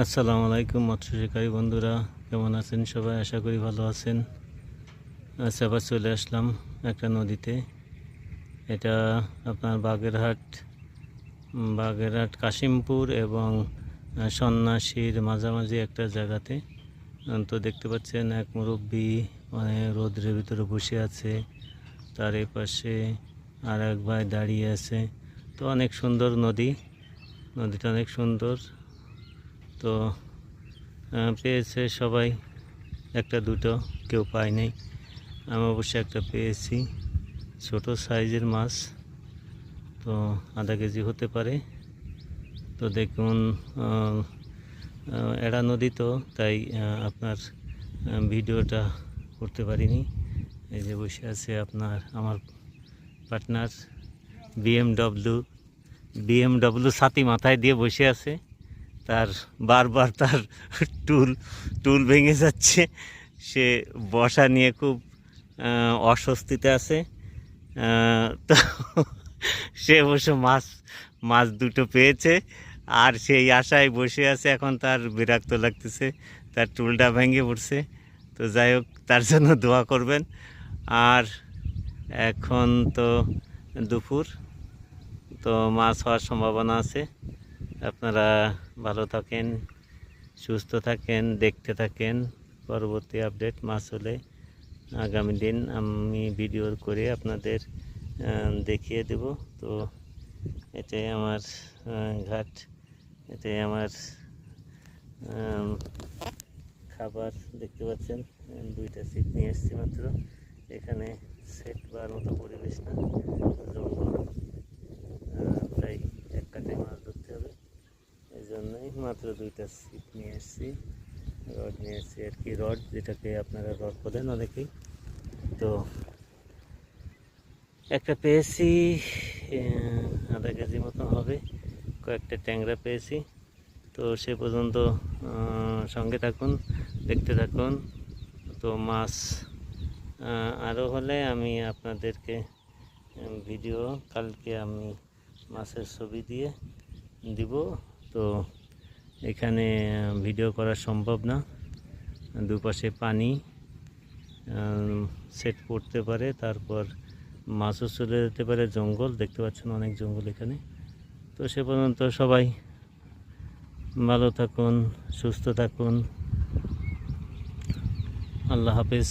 আসসালামু আলাইকুম মৎস্য শিকারী বন্ধুরা, কেমন আছেন সবাই? আশা করি ভালো আছেন। আজ আবার চলে আসলাম একটা নদীতে। এটা আপনার বাগেরহাট কাশিমপুর এবং সন্ন্যাসীর মাঝামাঝি একটা জায়গাতে। তো দেখতে পাচ্ছেন এক মুরব্বী মানে রোদ্রের ভিতরে বসে আছে, তার এই পাশে আর এক ভাই দাঁড়িয়ে আছে। তো অনেক সুন্দর নদীটা অনেক সুন্দর। তো পেয়েছে সবাই, একটা দুটো, কেউ পায় নাই। আমি অবশ্যই একটা পেয়েছি, ছোট সাইজের মাছ, তো আধা কেজি হতে পারে। তো দেখুন, এড়া নদী তো তাই আপনার ভিডিওটা করতে পারিনি। এই যে বসে আছে আমার পার্টনার বিএমডব্লিউ ছাতি মাথায় দিয়ে বসে আছে। তার বারবার তার টুল ভেঙে যাচ্ছে, সে বসা নিয়ে খুব অস্বস্তিতে আছে। তো সে অবশ্য মাছ দুটো পেয়েছে, আর সেই আশায় বসে আছে। এখন তার বিরক্ত লাগতেছে, তার টুলটা ভেঙে পড়ছে। তো যাই হোক, তার জন্য দোয়া করবেন। আর এখন তো দুপুর, তো মাছ হওয়ার সম্ভাবনা আছে। আপনারা ভালো থাকেন, সুস্থ থাকেন, দেখতে থাকেন। পরবর্তী আপডেট মাছ হলে আগামী দিন আমি ভিডিও করে আপনাদের দেখিয়ে দেব। তো এটাই আমার ঘাট, এটাই আমার খাবার। দেখতে পাচ্ছেন দুইটা ছিপ নিয়ে এসেছি মাত্র। এখানে সেট বার মতো পরিবেশ না, জঙ্গল, তাই এক কাটায় মাছ ধরতে হবে। এই জন্যই মাত্র দুইটা ছিপ নিয়ে এসেছি, রড নিয়ে এসেছি আর কি, রড যেটাকে আপনারা রড বলেন অনেকেই। তো একটা পেয়েছি, আধা কেজি মতো হবে। কয়েকটা ট্যাংরা পেয়েছি। তো সে পর্যন্ত সঙ্গে থাকুন, দেখতে থাকুন। তো মাছ আরও হলে আমি আপনাদেরকে ভিডিও কালকে আমি মাছের ছবি দিয়ে দিব। তো এখানে ভিডিও করা সম্ভব না, দুপাশে পানি, সেট পড়তে পারে, তারপর মাছও চলে যেতে পারে। জঙ্গল দেখতে পাচ্ছেন, অনেক জঙ্গল এখানে। তো সে পর্যন্ত সবাই ভালো থাকুন, সুস্থ থাকুন। আল্লাহ হাফেজ।